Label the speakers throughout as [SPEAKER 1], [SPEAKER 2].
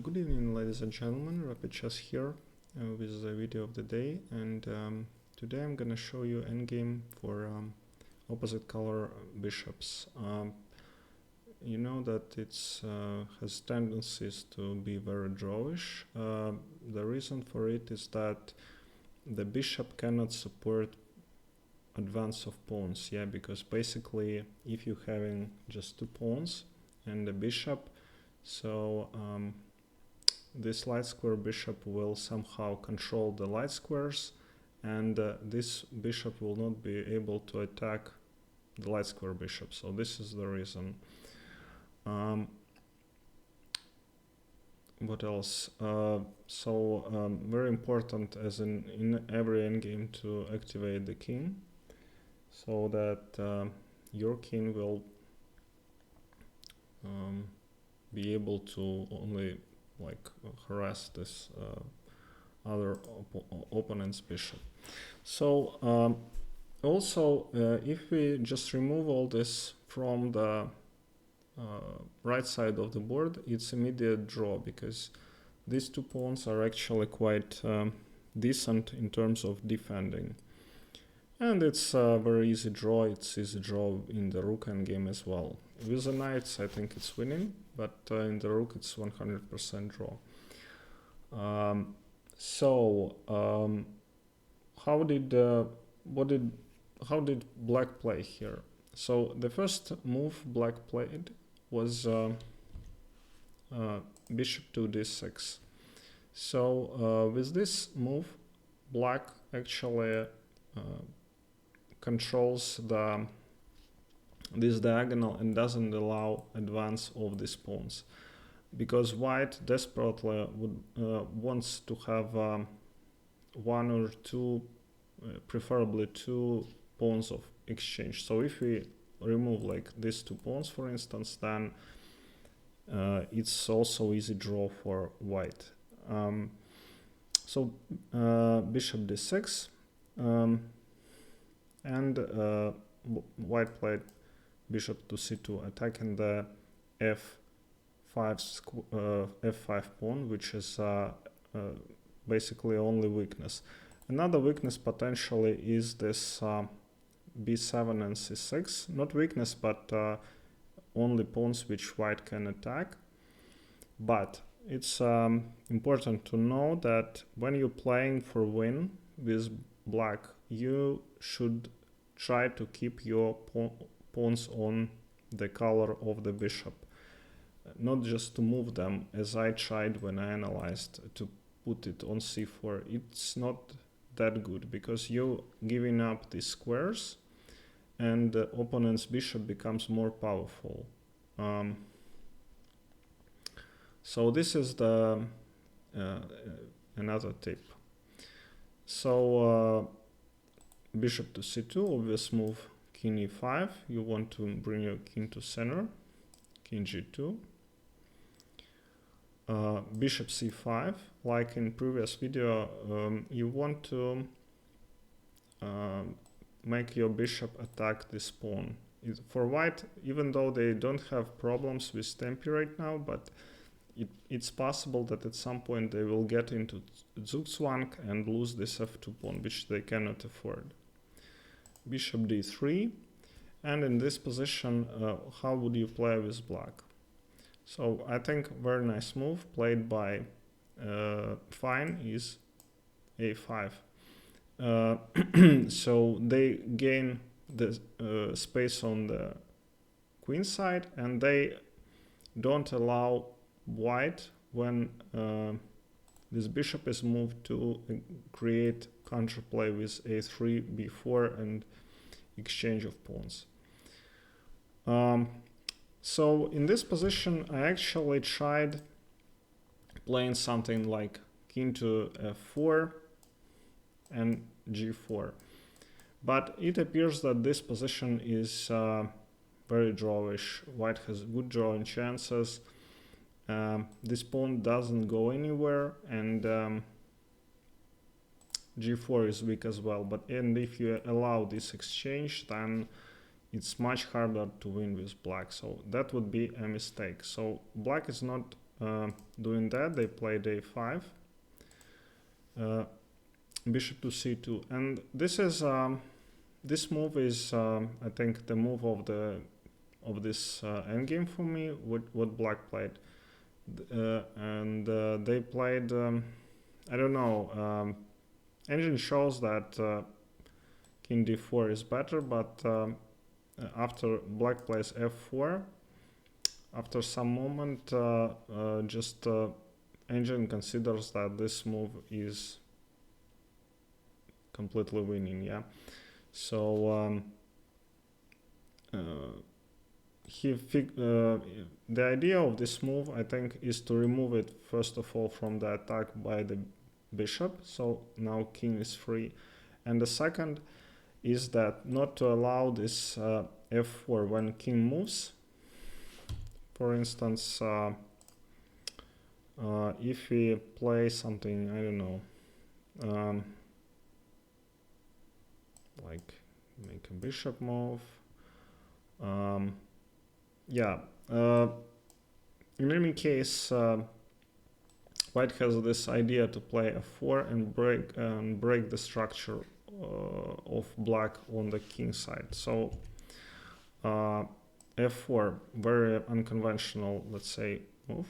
[SPEAKER 1] Good evening, ladies and gentlemen. Rapid Chess here with the video of the day, and today I'm gonna show you endgame for opposite color bishops. You know that it's has tendencies to be very drawish. The reason for it is that the bishop cannot support advance of pawns, because basically if you're having just two pawns and the bishop, so this light square bishop will somehow control the light squares, and this bishop will not be able to attack the light square bishop. So this is the reason. What else? Very important, as in every endgame, to activate the king, so that your king will be able to only harass this other opponent's bishop. So also if we just remove all this from the right side of the board, it's immediate draw, because these two pawns are actually quite decent in terms of defending. And it's a very easy draw. It's easy draw in the rook endgame as well. With the knights, I think it's winning, but in the rook, it's 100% draw. How did black play here? So the first move black played was bishop to d6. So with this move, black actually controls this diagonal and doesn't allow advance of these pawns, because white desperately wants to have one or two, preferably two pawns of exchange. So if we remove these two pawns, for instance, then it's also easy draw for white. Bishop d6, and white played bishop to c2, attacking the f5 pawn, which is basically only weakness. Another weakness potentially is this b7 and c6. Not weakness, but only pawns which white can attack. But it's important to know that when you're playing for win with black, you should try to keep your pawns on the color of the bishop, not just to move them, as I tried when I analyzed to put it on c4. It's not that good, because you're giving up these squares and the opponent's bishop becomes more powerful. So this is the another tip. So bishop to c2, obvious move, king e5. You want to bring your king to center, king g2. Bishop c5, like in previous video, you want to make your bishop attack this pawn. For white, even though they don't have problems with tempi right now, but it's possible that at some point they will get into zugzwang and lose this f2 pawn, which they cannot afford. Bishop d3, and in this position, how would you play with black? So I think very nice move played by Fine is a5. So they gain the space on the queen side, and they don't allow white, when this bishop is moved, to create counterplay with a3, b4, and exchange of pawns. So in this position, I actually tried playing something like king to f4 and g4. But it appears that this position is very drawish. White has good drawing chances. This pawn doesn't go anywhere, and g4 is weak as well. And if you allow this exchange, then it's much harder to win with black. So that would be a mistake. So black is not doing that, they played a5, bishop to c2, and this is this move is I think the move of this endgame for me. What black played, and they played I don't know. Engine shows that king d4 is better, but after black plays f4, after some moment, engine considers that this move is completely winning. Yeah, so the idea of this move, I think, is to remove it first of all from the attack by the bishop. So now king is free, and the second is that not to allow this f4 when king moves. For instance, if we play something, I don't know, like make a bishop move, yeah, in any case, white has this idea to play f4 and break the structure of black on the king side. So f4, very unconventional, let's say, move.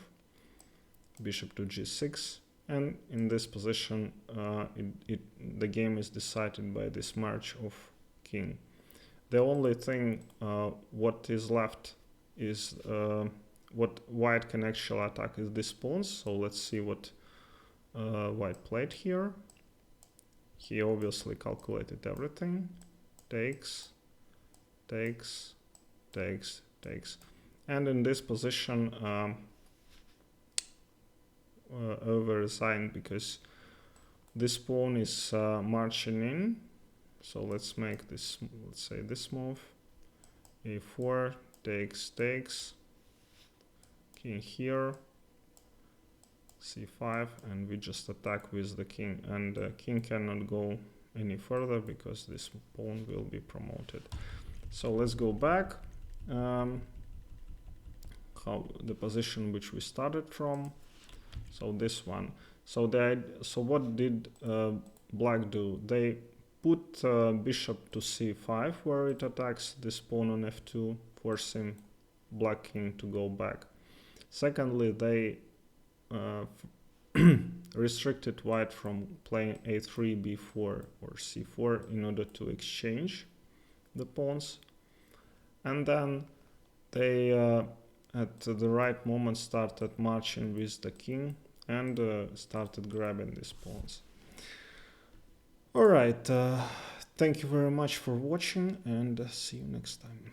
[SPEAKER 1] Bishop to g6, and in this position the game is decided by this march of king. The only thing what is left is what white can actually attack is this pawns. So let's see what white played here. He obviously calculated everything. Takes, takes, takes, takes, and in this position Euwe resigned because this pawn is marching in. So let's make this, let's say this move, a4, takes, takes, king here, c5, and we just attack with the king, and king cannot go any further because this pawn will be promoted. So let's go back, how the position which we started from. So this one. So what did black do? They put bishop to c5, where it attacks this pawn on f2, forcing black king to go back. Secondly, they restricted white from playing a3, b4, or c4 in order to exchange the pawns. And then they at the right moment started marching with the king and started grabbing these pawns. Alright, thank you very much for watching, and see you next time.